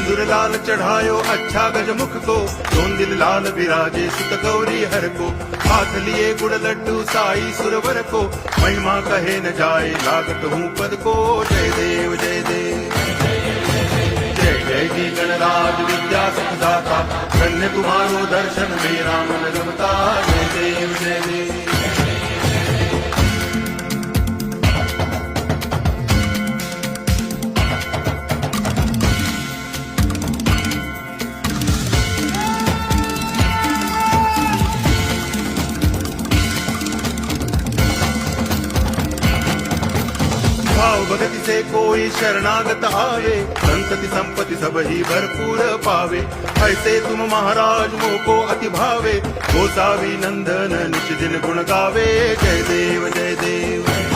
सिंदूर लाल चढ़ायो अच्छा गजमुख को, दोन दिल लाल विराजे सुत गौरी हर को, हाथ लिए गुड़ लड्डू साई सुरवर को, महिमा कहे न जाए लागत हूँ पद को। जय देव जय देव जय जय जी गणराज विद्या सुखदाता, धन्य तुम्हारो दर्शन मेरा मन रमता। जय देव जय देव भाव भगति से कोई शरणागत आवे, संतति संपत्ति सब ही भरपूर पावे। ऐसे तुम महाराज मोको अति भावे, गोसावी नंदन निच दिन गुण गावे। जय देव जय देव